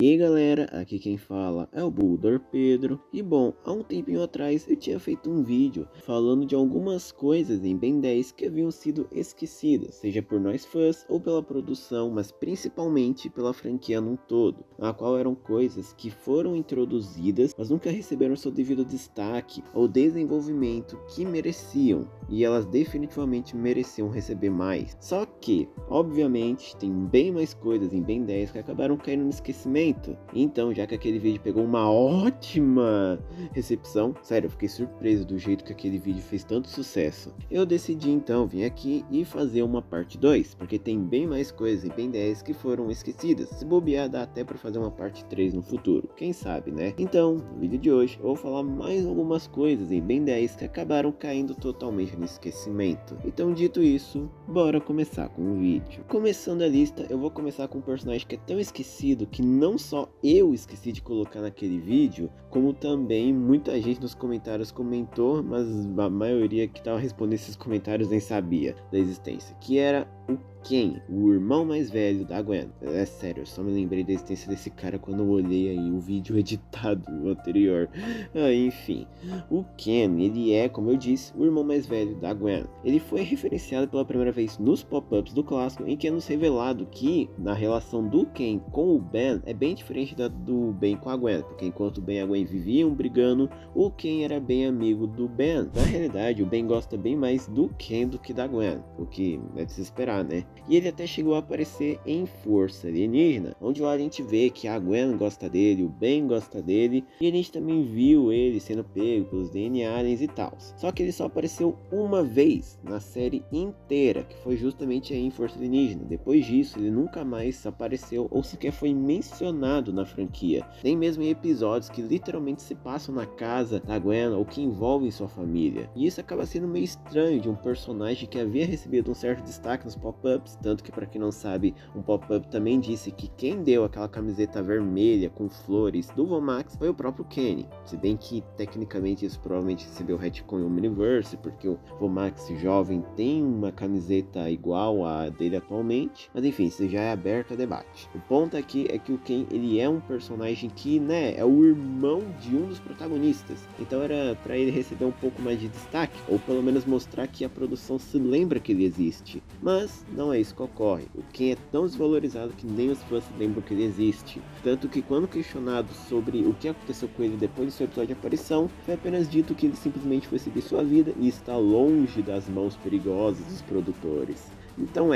E aí galera, aqui quem fala é o Bulldor Pedro. E bom, há um tempinho atrás eu tinha feito um vídeo falando de algumas coisas em Ben 10 que haviam sido esquecidas, seja por nós fãs ou pela produção, mas principalmente pela franquia num todo, a qual eram coisas que foram introduzidas, mas nunca receberam seu devido destaque ou desenvolvimento que mereciam, e elas definitivamente mereciam receber mais. Só que, obviamente, tem bem mais coisas em Ben 10 que acabaram caindo no esquecimento. Então, já que aquele vídeo pegou uma ótima recepção, sério, eu fiquei surpreso do jeito que aquele vídeo fez tanto sucesso, eu decidi então vir aqui e fazer uma parte 2, porque tem bem mais coisas em Ben 10 que foram esquecidas. Se bobear, dá até para fazer uma parte 3 no futuro, quem sabe, né? Então, no vídeo de hoje, eu vou falar mais algumas coisas em Ben 10 que acabaram caindo totalmente no esquecimento. Então, dito isso, bora começar com o vídeo. Começando a lista, eu vou começar com um personagem que é tão esquecido que não só eu esqueci de colocar naquele vídeo, como também muita gente nos comentários comentou, mas a maioria que estava respondendo esses comentários nem sabia da existência, que era o Ken, o irmão mais velho da Gwen. É sério, eu só me lembrei da existência desse cara quando eu olhei aí o vídeo editado anterior. Enfim, o Ken, ele é, como eu disse, o irmão mais velho da Gwen. Ele foi referenciado pela primeira vez nos pop-ups do clássico, em que é nos revelado que na relação do Ken com o Ben é bem diferente da do Ben com a Gwen, porque enquanto o Ben e a Gwen viviam brigando, o Ken era bem amigo do Ben. Na realidade, o Ben gosta bem mais do Ken do que da Gwen, o que é de se esperar, né? E ele até chegou a aparecer em Força Alienígena, onde lá a gente vê que a Gwen gosta dele, o Ben gosta dele, e a gente também viu ele sendo pego pelos DNA aliens e tal. Só que ele só apareceu uma vez na série inteira, que foi justamente aí em Força Alienígena. Depois disso, ele nunca mais apareceu ou sequer foi mencionado na franquia, nem mesmo em episódios que literalmente se passam na casa da Gwen ou que envolvem sua família. E isso acaba sendo meio estranho de um personagem que havia recebido um certo destaque nos pop-ups, tanto que, para quem não sabe, um pop-up também disse que quem deu aquela camiseta vermelha com flores do Vomax foi o próprio Kenny, se bem que tecnicamente isso provavelmente recebeu retcon em Omniverse, porque o Vomax jovem tem uma camiseta igual à dele atualmente, mas enfim, isso já é aberto a debate. O ponto aqui é que o Ken, ele é um personagem que, né, é o irmão de um dos protagonistas, então era para ele receber um pouco mais de destaque, ou pelo menos mostrar que a produção se lembra que ele existe, mas não é isso que ocorre. O Ken é tão desvalorizado que nem os fãs se lembram que ele existe, tanto que quando questionado sobre o que aconteceu com ele depois do seu episódio de aparição, foi apenas dito que ele simplesmente foi seguir sua vida e está longe das mãos perigosas dos produtores. Então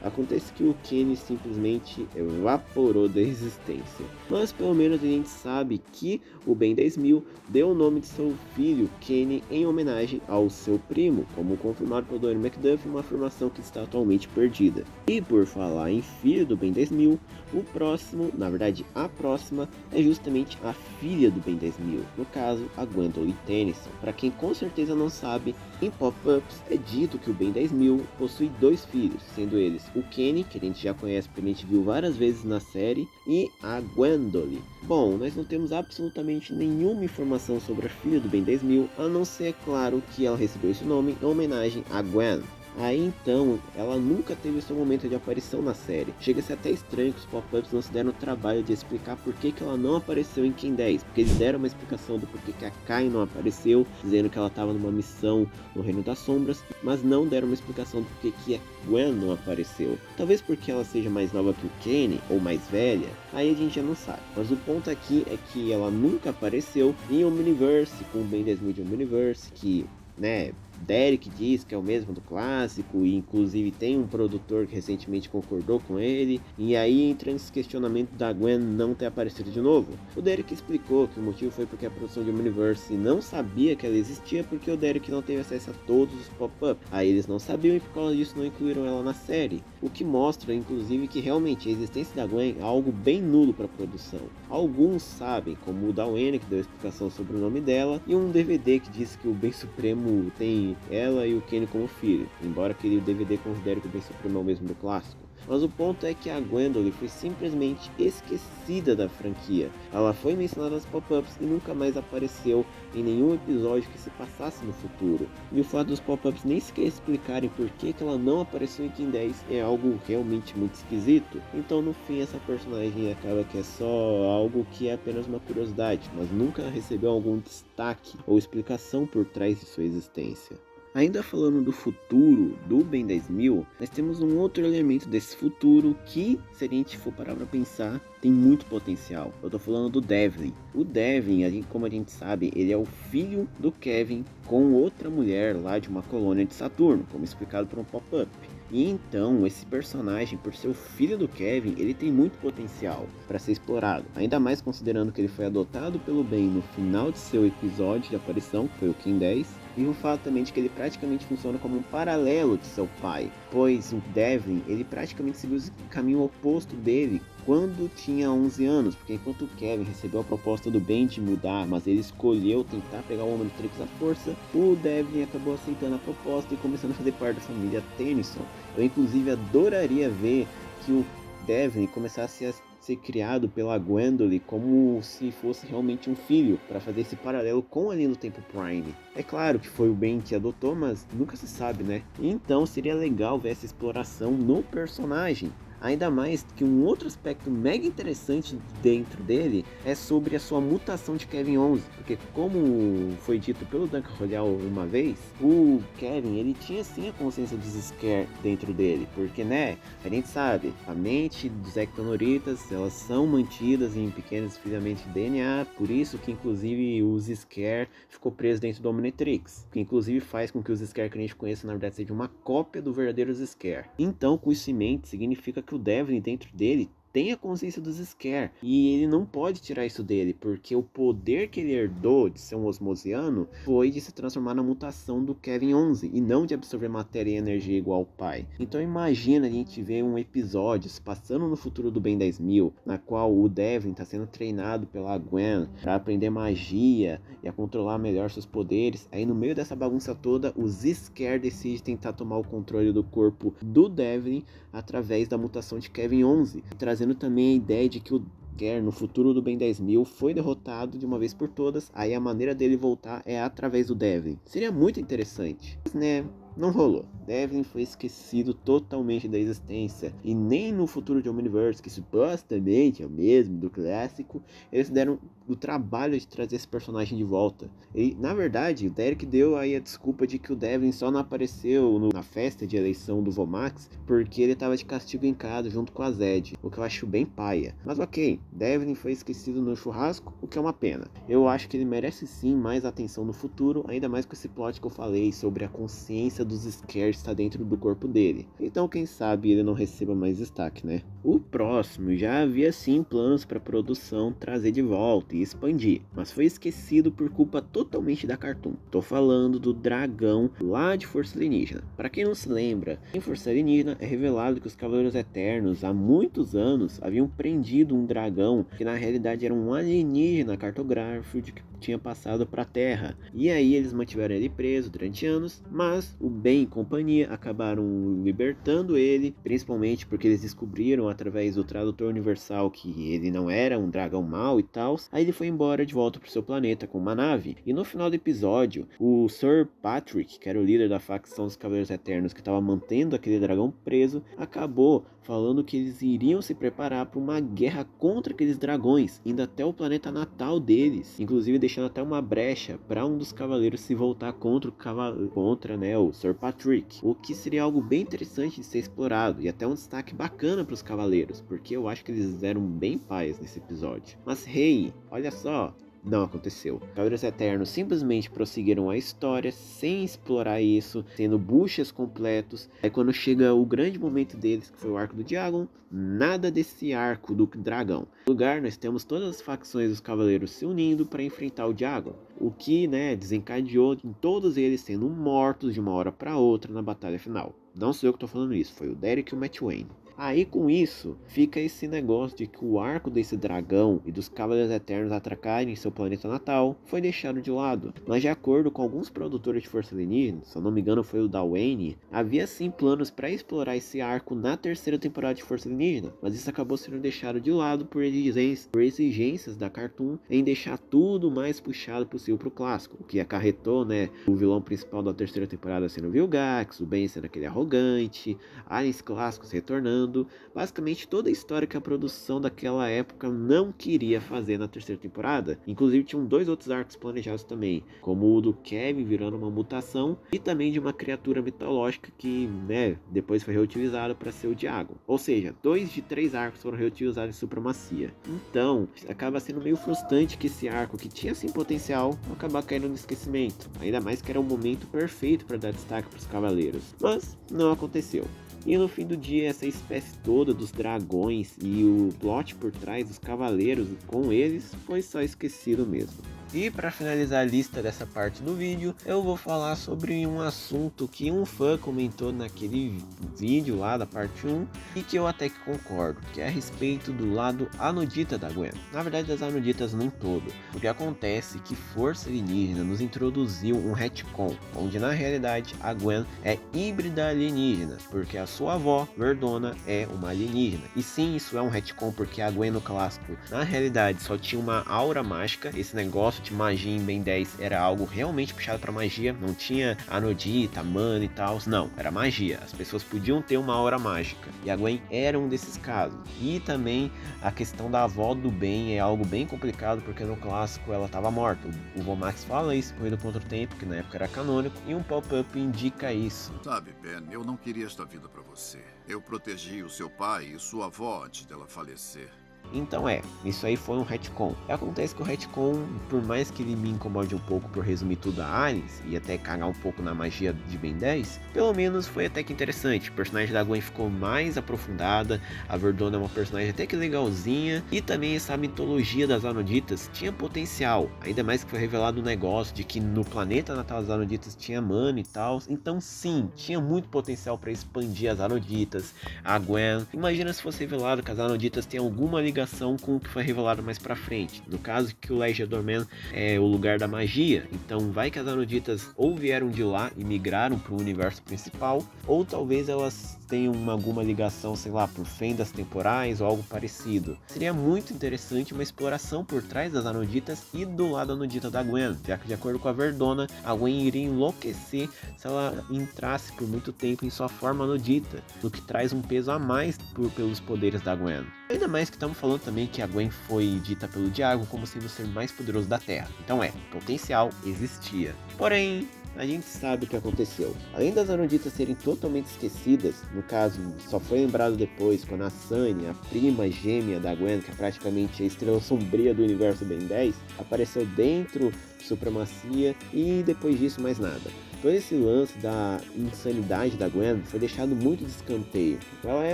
acontece que o Kenny simplesmente evaporou da existência. Mas pelo menos a gente sabe que o Ben 10.000 deu o nome de seu filho Kenny em homenagem ao seu primo, como confirmado pelo Donnie McDuff, uma afirmação que está atualmente perdida. E por falar em filho do Ben 10.000, o próximo, na verdade a próxima, é justamente a filha do Ben 10.000, no caso a Gwendolyn Tennyson. Para quem com certeza não sabe, em pop-ups é dito que o Ben 10.000 possui dois filhos, sendo eles o Kenny, que a gente já conhece porque a gente viu várias vezes na série, e a Gwendolyn. Bom, nós não temos absolutamente nenhuma informação sobre a filha do Ben 10.000, a não ser, é claro, que ela recebeu esse nome em homenagem a Gwen. Aí então, ela nunca teve seu momento de aparição na série. Chega a ser até estranho que os pop-ups não se deram o trabalho de explicar por que ela não apareceu em Ken 10, porque eles deram uma explicação do porquê que a Kai não apareceu, dizendo que ela estava numa missão no Reino das Sombras, mas não deram uma explicação do porquê que a Gwen não apareceu. Talvez porque ela seja mais nova que o Kenny, ou mais velha, aí a gente já não sabe. Mas o ponto aqui é que ela nunca apareceu em Omniverse, com o Ben 10.000 de Omniverse, que, né, Derek diz que é o mesmo do clássico, e inclusive tem um produtor que recentemente concordou com ele, e aí entra esse questionamento da Gwen não ter aparecido de novo. O Derek explicou que o motivo foi porque a produção de Omniverse não sabia que ela existia, porque o Derek não teve acesso a todos os pop-ups. Aí eles não sabiam e por causa disso não incluíram ela na série, o que mostra inclusive que realmente a existência da Gwen é algo bem nulo para a produção. Alguns sabem, como o Dawen, que deu explicação sobre o nome dela, e um DVD que diz que o Ben Supremo tem ela e o Kenny como filho, embora aquele DVD considere que o Ben Supremo é o mesmo do clássico. Mas o ponto é que a Gwendoline foi simplesmente esquecida da franquia. Ela foi mencionada nas pop-ups e nunca mais apareceu em nenhum episódio que se passasse no futuro. E o fato dos pop-ups nem sequer explicarem por que ela não apareceu em Kim 10 é algo realmente muito esquisito. Então no fim essa personagem acaba que é só algo que é apenas uma curiosidade, mas nunca recebeu algum destaque ou explicação por trás de sua existência. Ainda falando do futuro do Ben 10.000, nós temos um outro elemento desse futuro que, se a gente for parar pra pensar, tem muito potencial. Eu tô falando do Devlin. O Devlin, como a gente sabe, ele é o filho do Kevin com outra mulher lá de uma colônia de Saturno, como explicado por um pop-up. E então, esse personagem, por ser o filho do Kevin, ele tem muito potencial para ser explorado. Ainda mais considerando que ele foi adotado pelo Ben no final de seu episódio de aparição, que foi o Kim 10. E o fato também de que ele praticamente funciona como um paralelo de seu pai, pois o Devlin, ele praticamente seguiu o caminho oposto dele quando tinha 11 anos, porque enquanto o Kevin recebeu a proposta do Ben de mudar, mas ele escolheu tentar pegar o Omnitrix à força, o Devlin acabou aceitando a proposta e começando a fazer parte da família Tennyson. Eu inclusive adoraria ver que o Devlin começasse a ser criado pela Gwendoline como se fosse realmente um filho, para fazer esse paralelo com a linha do tempo Prime. É claro que foi o Ben que adotou, mas nunca se sabe, né? Então seria legal ver essa exploração no personagem. Ainda mais que um outro aspecto mega interessante dentro dele é sobre a sua mutação de Kevin 11, porque como foi dito pelo Duncan Royal uma vez, o Kevin ele tinha sim a consciência dos Scare dentro dele, porque né, a gente sabe, a mente dos ectonoritas elas são mantidas em pequenos filamentos de DNA, por isso que inclusive os Scare ficou preso dentro do Omnitrix, que inclusive faz com que os Scare que a gente conheça na verdade seja uma cópia do verdadeiro Scare. Então com isso em mente significa que o Devlin dentro dele tem a consciência dos Scare e ele não pode tirar isso dele, porque o poder que ele herdou de ser um osmosiano foi de se transformar na mutação do Kevin 11 e não de absorver matéria e energia igual ao pai. Então imagina a gente ver um episódio se passando no futuro do Ben 10.000, na qual o Devlin está sendo treinado pela Gwen para aprender magia e a controlar melhor seus poderes. Aí no meio dessa bagunça toda, os Scare decidem tentar tomar o controle do corpo do Devlin através da mutação de Kevin 11, trazendo também a ideia de que o Scare no futuro do Ben 10.000 foi derrotado de uma vez por todas, aí a maneira dele voltar é através do Devlin. Seria muito interessante, mas né, não rolou. Devlin foi esquecido totalmente da existência, e nem no futuro de Omniverse, que supostamente é o mesmo do clássico, eles deram o trabalho de trazer esse personagem de volta. E na verdade, o Derek deu aí a desculpa de que o Devlin só não apareceu na festa de eleição do Vomax porque ele estava de castigo em casa junto com a Zed, o que eu acho bem paia. Mas ok, Devlin foi esquecido no churrasco, o que é uma pena. Eu acho que ele merece sim mais atenção no futuro, ainda mais com esse plot que eu falei sobre a consciência dos Scare está dentro do corpo dele. Então quem sabe ele não receba mais destaque, né? O próximo já havia sim planos para produção trazer de volta e expandir, mas foi esquecido por culpa totalmente da Cartoon. Tô falando do dragão lá de Força Alienígena. Para quem não se lembra, em Força Alienígena é revelado que os Cavaleiros Eternos há muitos anos haviam prendido um dragão que na realidade era um alienígena cartógrafo que tinha passado para a Terra. E aí eles mantiveram ele preso durante anos, mas o Ben e companhia acabaram libertando ele, principalmente porque eles descobriram através do tradutor universal que ele não era um dragão mau e tal. Aí ele foi embora de volta pro seu planeta com uma nave. E no final do episódio, o Sir Patrick, que era o líder da facção dos Cavaleiros Eternos que estava mantendo aquele dragão preso, acabou falando que eles iriam se preparar para uma guerra contra aqueles dragões, indo até o planeta natal deles, inclusive deixando até uma brecha para um dos cavaleiros se voltar contra o Sir Patrick, o que seria algo bem interessante de ser explorado e até um destaque bacana para os cavaleiros, porque eu acho que eles eram bem pais nesse episódio. Mas hey, olha só, não aconteceu. Cavaleiros Eternos simplesmente prosseguiram a história sem explorar isso, tendo buchas completos. Aí quando chega o grande momento deles, que foi o arco do Diagon, nada desse arco do dragão. No lugar, nós temos todas as facções dos cavaleiros se unindo para enfrentar o Diagon, o que desencadeou em todos eles sendo mortos de uma hora para outra na batalha final. Não sou eu que estou falando isso, foi o Derek e o Matt Wayne. Aí com isso, fica esse negócio de que o arco desse dragão e dos Cavaleiros Eternos atracarem seu planeta natal foi deixado de lado. Mas de acordo com alguns produtores de Força Alienígena, se eu não me engano foi o da Wayne, havia sim planos para explorar esse arco na terceira temporada de Força Alienígena, mas isso acabou sendo deixado de lado por exigências da Cartoon em deixar tudo o mais puxado possível pro clássico, o que acarretou, né, o vilão principal da terceira temporada sendo o Vilgax, o Ben sendo aquele arrogante, aliens clássicos retornando, basicamente toda a história que a produção daquela época não queria fazer na terceira temporada. Inclusive tinham 2 outros arcos planejados também, como o do Kevin virando uma mutação e também de uma criatura mitológica que, né, depois foi reutilizado para ser o Diago. Ou seja, 2 de 3 arcos foram reutilizados em Supremacia. Então, acaba sendo meio frustrante que esse arco, que tinha sim potencial, acabar caindo no esquecimento. Ainda mais que era o momento perfeito para dar destaque para os Cavaleiros. Mas não aconteceu. E no fim do dia, essa espécie toda dos dragões e o plot por trás dos cavaleiros com eles foi só esquecido mesmo. E para finalizar a lista dessa parte do vídeo, eu vou falar sobre um assunto que um fã comentou naquele vídeo lá da parte 1 e que eu até que concordo, que é a respeito do lado anodita da Gwen. Na verdade, das anoditas num todo. O que acontece é que Força Alienígena nos introduziu um retcon, onde na realidade a Gwen é híbrida alienígena, porque a sua avó, Verdona, é uma alienígena. E sim, isso é um retcon porque a Gwen no clássico, na realidade, só tinha uma aura mágica, esse negócio de magia em Ben 10 era algo realmente puxado para magia, não tinha anodita, mana e tal, não, era magia, as pessoas podiam ter uma aura mágica, e a Gwen era um desses casos. E também a questão da avó do Ben é algo bem complicado, porque no clássico ela estava morta, o Vomax fala isso, Corrida contra o Tempo, que na época era canônico, e um pop-up indica isso. Sabe, Ben, eu não queria esta vida para você. Eu protegi o seu pai e sua avó antes dela falecer. Então isso aí foi um retcon. Acontece que o retcon, por mais que ele me incomode um pouco por resumir tudo a aliens e até cagar um pouco na magia de Ben 10, pelo menos foi até que interessante. O personagem da Gwen ficou mais aprofundada, a Verdona é uma personagem até que legalzinha, e também essa mitologia das Anoditas tinha potencial, ainda mais que foi revelado o negócio de que no planeta natal das Anoditas tinha mana e tal, então sim, tinha muito potencial para expandir as Anoditas, a Gwen. Imagina se fosse revelado que as Anoditas têm alguma ligação com o que foi revelado mais pra frente. No caso que o Legiador Man é o lugar da magia, então vai que as Anoditas ou vieram de lá e migraram pro universo principal, ou talvez elas tenham alguma ligação, sei lá, por fendas temporais ou algo parecido. Seria muito interessante uma exploração por trás das Anoditas e do lado anodita da Gwen, já que de acordo com a Verdona, a Gwen iria enlouquecer se ela entrasse por muito tempo em sua forma anodita, o que traz um peso a mais pelos poderes da Gwen. Ainda mais que estamos falando também que a Gwen foi dita pelo Diago como sendo o ser mais poderoso da Terra. Então potencial existia. Porém, a gente sabe o que aconteceu. Além das Anoditas serem totalmente esquecidas, no caso, só foi lembrado depois quando a Sunny, a prima gêmea da Gwen, que é praticamente a estrela sombria do universo Ben 10, apareceu dentro de Supremacia e depois disso mais nada. Todo esse lance da insanidade da Gwen foi deixado muito de escanteio. Ela é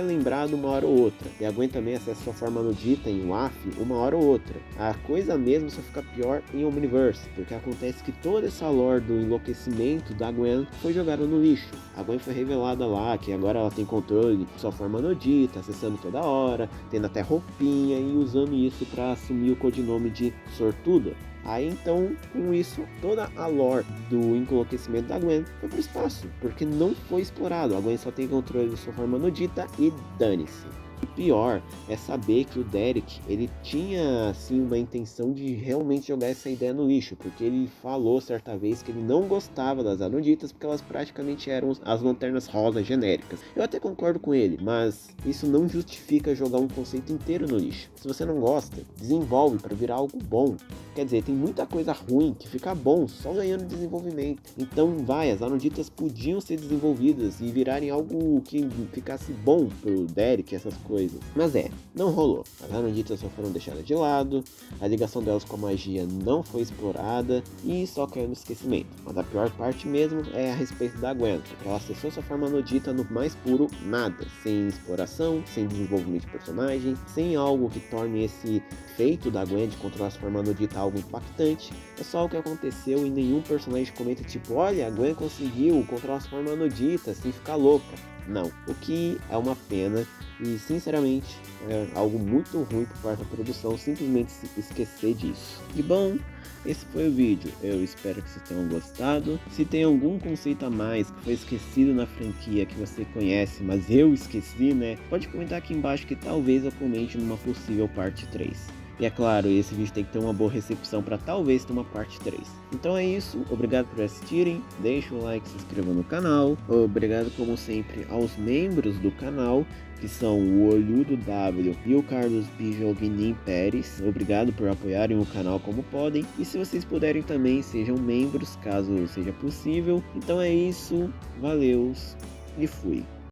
lembrada uma hora ou outra, e a Gwen também acessa sua forma anodita em WAF uma hora ou outra. A coisa mesmo só fica pior em Omniverse, porque acontece que toda essa lore do enlouquecimento da Gwen foi jogada no lixo. A Gwen foi revelada lá, que agora ela tem controle de sua forma anodita, acessando toda hora, tendo até roupinha e usando isso para assumir o codinome de Sortuda. Aí então, com isso, toda a lore do enlouquecimento da Gwen foi pro espaço, porque não foi explorado. A Gwen só tem controle de sua forma anodita e dane-se. O pior é saber que o Derek, ele tinha assim uma intenção de realmente jogar essa ideia no lixo, porque ele falou certa vez que ele não gostava das Anoditas porque elas praticamente eram as lanternas rosa genéricas. Eu até concordo com ele, mas isso não justifica jogar um conceito inteiro no lixo. Se você não gosta, desenvolve para virar algo bom. Quer dizer, tem muita coisa ruim que fica bom só ganhando desenvolvimento. Então as Anoditas podiam ser desenvolvidas e virarem algo que ficasse bom pro Derek, essas coisas. Mas não rolou. As Anoditas só foram deixadas de lado, a ligação delas com a magia não foi explorada e só caiu no esquecimento. Mas a pior parte mesmo é a respeito da Gwen, porque ela acessou sua forma anodita no mais puro nada, sem exploração, sem desenvolvimento de personagem, sem algo que torne esse feito da Gwen de controlar sua forma anodita algo algo impactante, é só o que aconteceu e nenhum personagem comenta tipo, olha, a Gwen conseguiu transformar no Dita sem ficar louca. Não, o que é uma pena e sinceramente é algo muito ruim por parte da produção simplesmente se esquecer disso. E bom, esse foi o vídeo, eu espero que vocês tenham gostado. Se tem algum conceito a mais que foi esquecido na franquia que você conhece, mas eu esqueci, né? Pode comentar aqui embaixo que talvez eu comente numa possível parte 3. E é claro, esse vídeo tem que ter uma boa recepção para talvez ter uma parte 3. Então é isso, obrigado por assistirem, deixa o like, se inscreva no canal. Obrigado como sempre aos membros do canal, que são o Olhudo W e o Carlos Bijognin Pérez. Obrigado por apoiarem o canal como podem. E se vocês puderem também, sejam membros, caso seja possível. Então é isso, valeus e fui.